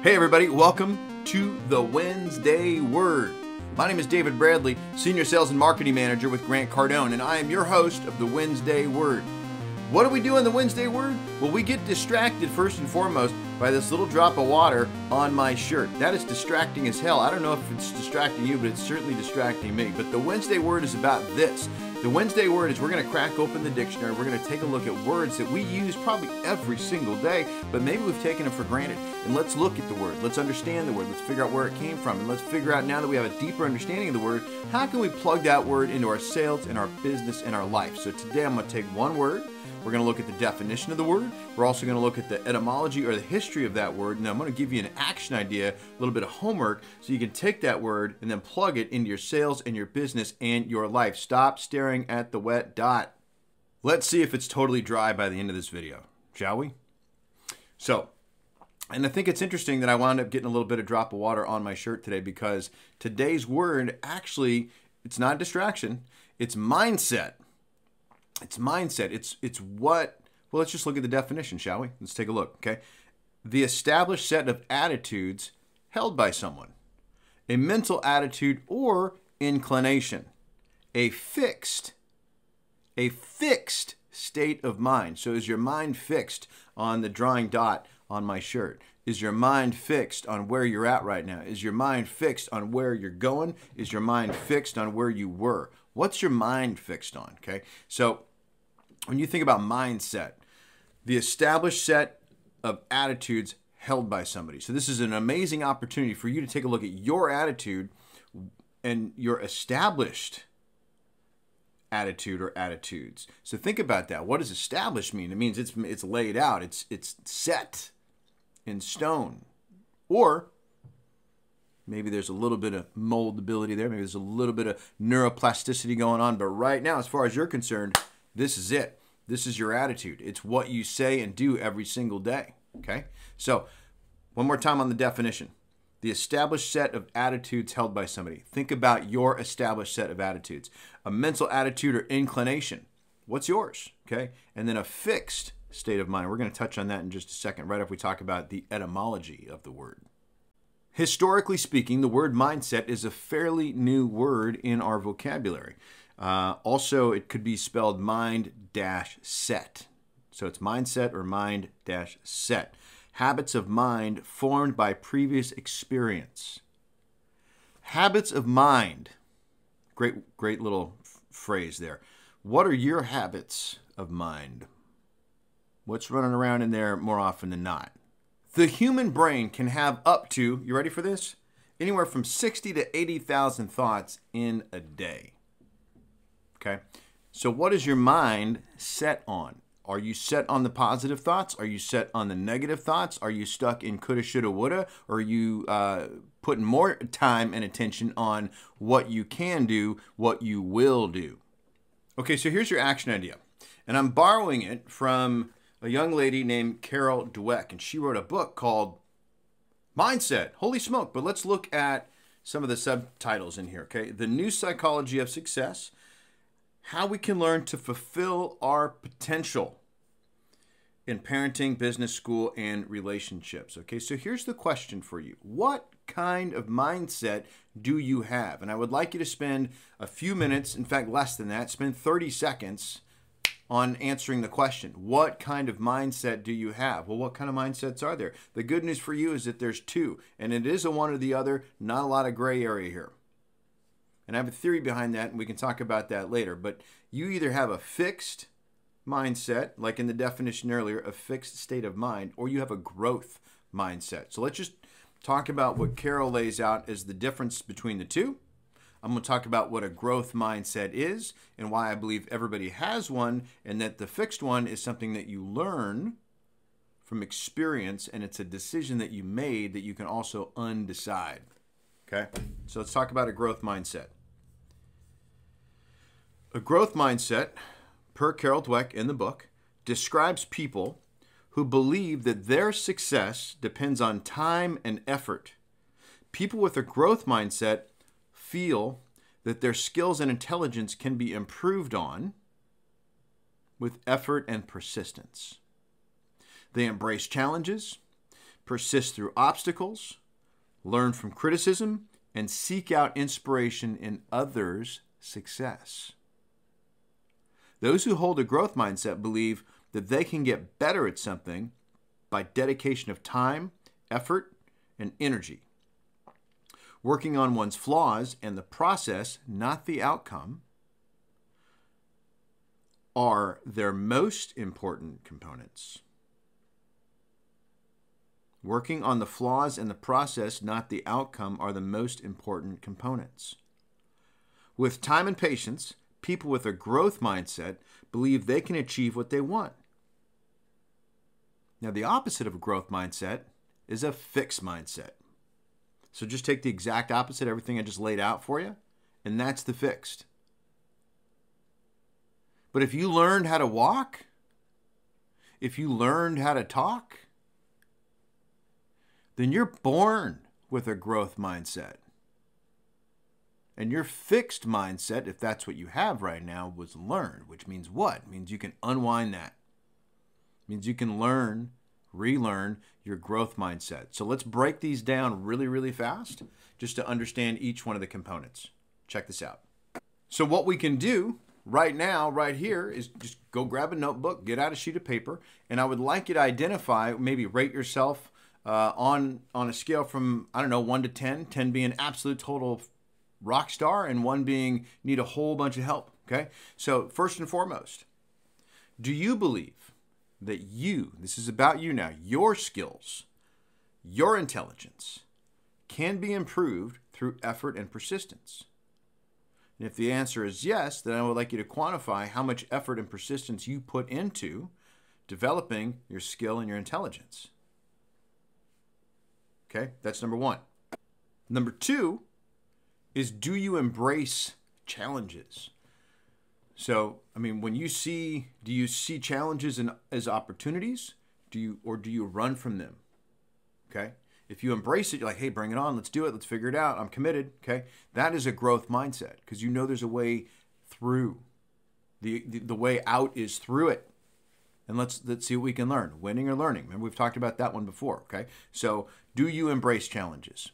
Hey everybody, welcome to the Wednesday Word. My name is David Bradley, Senior Sales and Marketing Manager with Grant Cardone, and I am your host of the Wednesday Word. What do we do in the Wednesday Word? Well, we get distracted first and foremost by this little drop of water on my shirt. That is distracting as hell. I don't know if it's distracting you, but it's certainly distracting me. But the Wednesday Word is about this. The Wednesday Word is we're going to crack open the dictionary. We're going to take a look at words that we use probably every single day, but maybe we've taken them for granted. And let's look at the word. Let's understand the word. Let's figure out where it came from. And let's figure out, now that we have a deeper understanding of the word, how can we plug that word into our sales and our business and our life? So today I'm going to take one word. We're going to look at the definition of the word. We're also going to look at the etymology or the history of that word. And I'm going to give you an action idea, a little bit of homework, so you can take that word and then plug it into your sales and your business and your life. Stop staring at the wet dot. Let's see if it's totally dry by the end of this video, shall we? So, and I think it's interesting that I wound up getting a little bit of drop of water on my shirt today, because today's word actually, it's not distraction, it's mindset. It's mindset. It's what, well, let's just look at the definition, shall we? Let's take a look, okay? The established set of attitudes held by someone. A mental attitude or inclination. A fixed state of mind. So is your mind fixed on the drawing dot on my shirt? Is your mind fixed on where you're at right now? Is your mind fixed on where you're going? Is your mind fixed on where you were? What's your mind fixed on, okay? So when you think about mindset, the established set of attitudes held by somebody. So this is an amazing opportunity for you to take a look at your attitude and your established attitude or attitudes. So think about that. What does established mean? It means it's laid out. It's set in stone. Or maybe there's a little bit of moldability there. Maybe there's a little bit of neuroplasticity going on. But right now, as far as you're concerned, this is it. This is your attitude. It's what you say and do every single day. Okay? So, one more time on the definition. The established set of attitudes held by somebody. Think about your established set of attitudes. A mental attitude or inclination. What's yours? Okay? And then a fixed state of mind. We're going to touch on that in just a second, right after we talk about the etymology of the word. Historically speaking, the word mindset is a fairly new word in our vocabulary. Also, it could be spelled mind-set. So it's mindset or mind-set. Habits of mind formed by previous experience. Habits of mind. Great little phrase there. What are your habits of mind? What's running around in there more often than not? The human brain can have up to, you ready for this? Anywhere from 60 to 80,000 thoughts in a day. Okay? So what is your mind set on? Are you set on the positive thoughts? Are you set on the negative thoughts? Are you stuck in coulda, shoulda, woulda? Or are you putting more time and attention on what you can do, what you will do? Okay, so here's your action idea. And I'm borrowing it from a young lady named Carol Dweck, and she wrote a book called Mindset. Holy smoke. But let's look at some of the subtitles in here, okay? The New Psychology of Success. How we can learn to fulfill our potential in parenting, business, school, and relationships. Okay, so here's the question for you. What kind of mindset do you have? And I would like you to spend a few minutes, in fact, less than that, spend 30 seconds on answering the question. What kind of mindset do you have? Well, what kind of mindsets are there? The good news for you is that there's two, and it is a one or the other, not a lot of gray area here. And I have a theory behind that, and we can talk about that later. But you either have a fixed mindset, like in the definition earlier, a fixed state of mind, or you have a growth mindset. So let's just talk about what Carol lays out as the difference between the two. I'm going to talk about what a growth mindset is and why I believe everybody has one, and that the fixed one is something that you learn from experience, and it's a decision that you made that you can also undecide. Okay, so let's talk about a growth mindset. A growth mindset, per Carol Dweck in the book, describes people who believe that their success depends on time and effort. People with a growth mindset feel that their skills and intelligence can be improved on with effort and persistence. They embrace challenges, persist through obstacles, learn from criticism, and seek out inspiration in others' success. Those who hold a growth mindset believe that they can get better at something by dedication of time, effort, and energy. Working on one's flaws and the process, not the outcome, are their most important components. Working on the flaws and the process, not the outcome, are the most important components. With time and patience, people with a growth mindset believe they can achieve what they want. Now, the opposite of a growth mindset is a fixed mindset. So just take the exact opposite, everything I just laid out for you, and that's the fixed. But if you learned how to walk, if you learned how to talk, then you're born with a growth mindset. And your fixed mindset, if that's what you have right now, was learned, which means what? It means you can unwind that. It means you can learn, relearn your growth mindset. So let's break these down really, really fast just to understand each one of the components. Check this out. So what we can do right now, right here, is just go grab a notebook, get out a sheet of paper, and I would like you to identify, maybe rate yourself on a scale from, 1 to 10, 10 being absolute total rock star and 1 being need a whole bunch of help, okay? So first and foremost, do you believe that this is about you now, your skills, your intelligence can be improved through effort and persistence? And if the answer is yes, then I would like you to quantify how much effort and persistence you put into developing your skill and your intelligence. Okay, that's number 1. Number 2 is, do you embrace challenges? So, when you do you see challenges as opportunities? Do you run from them? Okay? If you embrace it, you're like, hey, bring it on, let's do it, let's figure it out, I'm committed, okay? That is a growth mindset, because you know there's a way through. The way out is through it. And let's see what we can learn, winning or learning. Remember, we've talked about that one before, okay? So, do you embrace challenges?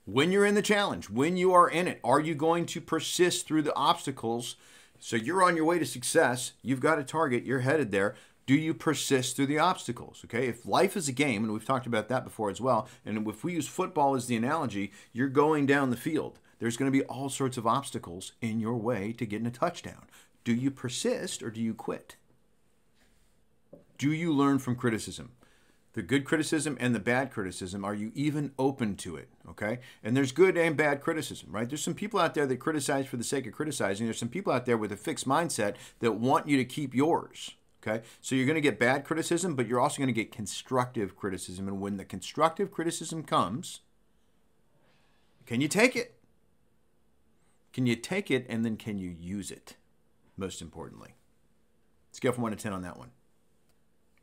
When you're in the challenge, when you are in it, are you going to persist through the obstacles? So you're on your way to success, you've got a target, you're headed there. Do you persist through the obstacles? Okay, if life is a game, and we've talked about that before as well, and if we use football as the analogy, you're going down the field. There's going to be all sorts of obstacles in your way to getting a touchdown. Do you persist or do you quit? Do you learn from criticism? The good criticism and the bad criticism, are you even open to it, okay? And there's good and bad criticism, right? There's some people out there that criticize for the sake of criticizing. There's some people out there with a fixed mindset that want you to keep yours, okay? So you're going to get bad criticism, but you're also going to get constructive criticism. And when the constructive criticism comes, can you take it? Can you take it, and then can you use it, most importantly? Scale from 1 to 10 on that one.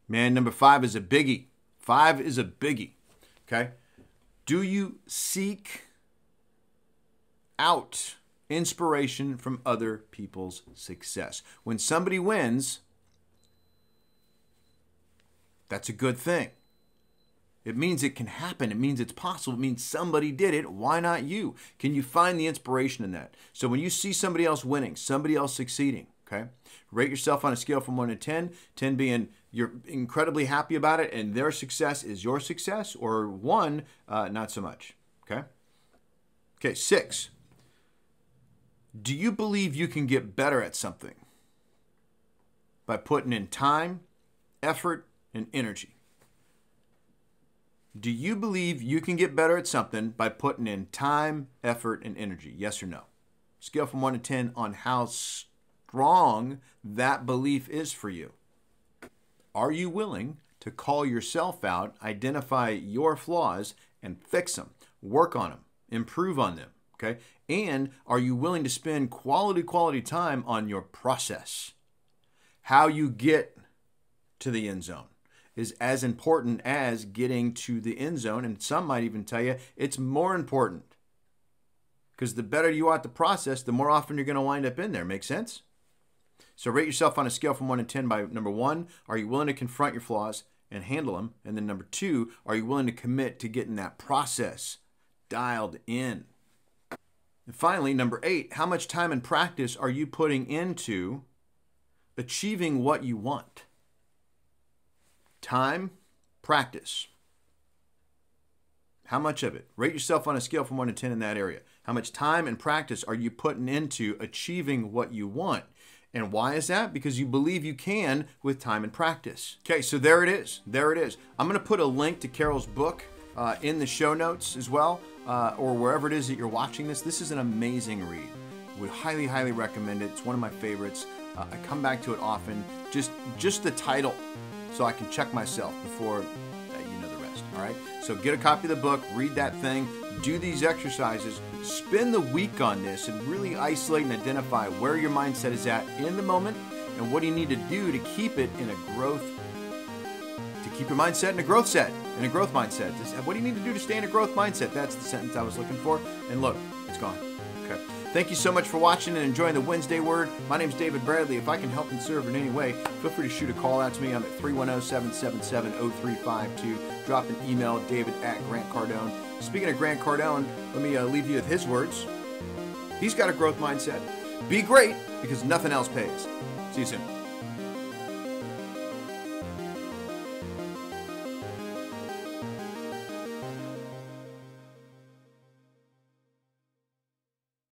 Man, number 5 is a biggie. 5 is a biggie, okay? Do you seek out inspiration from other people's success? When somebody wins, that's a good thing. It means it can happen. It means it's possible. It means somebody did it. Why not you? Can you find the inspiration in that? So when you see somebody else winning, somebody else succeeding, okay? Rate yourself on a scale from 1 to 10, 10 being you're incredibly happy about it and their success is your success, or 1, not so much, okay? Okay, 6. Do you believe you can get better at something by putting in time, effort, and energy? Do you believe you can get better at something by putting in time, effort, and energy? Yes or no? Scale from 1 to 10 on how strong that belief is for you. Are you willing to call yourself out, identify your flaws, and fix them, work on them, improve on them, okay? And are you willing to spend quality time on your process? How you get to the end zone is as important as getting to the end zone, and some might even tell you it's more important, because the better you are at the process, the more often you're going to wind up in there. Make sense? So rate yourself on a scale from 1 to 10 by number 1, are you willing to confront your flaws? and handle them? And then number 2, are you willing to commit to getting that process dialed in? And finally, number 8, how much time and practice are you putting into achieving what you want? Time, practice. How much of it? Rate yourself on a scale from 1 to 10 in that area. How much time and practice are you putting into achieving what you want? And why is that? Because you believe you can with time and practice. Okay, so there it is. There it is. I'm going to put a link to Carol's book in the show notes as well, or wherever it is that you're watching this. This is an amazing read. Would highly, highly recommend it. It's one of my favorites. I come back to it often. Just the title, so I can check myself before you know the rest. All right. So get a copy of the book, read that thing, do these exercises, spend the week on this, and really isolate and identify where your mindset is at in the moment, and what do you need to do to keep it in a growth. Keep your mindset in a growth mindset. What do you need to do to stay in a growth mindset? That's the sentence I was looking for. And look, it's gone. Okay. Thank you so much for watching and enjoying the Wednesday Word. My name's David Bradley. If I can help and serve in any way, feel free to shoot a call out to me. I'm at 310-777-0352. Drop an email, david@GrantCardone. Speaking of Grant Cardone, let me leave you with his words. He's got a growth mindset. Be great, because nothing else pays. See you soon.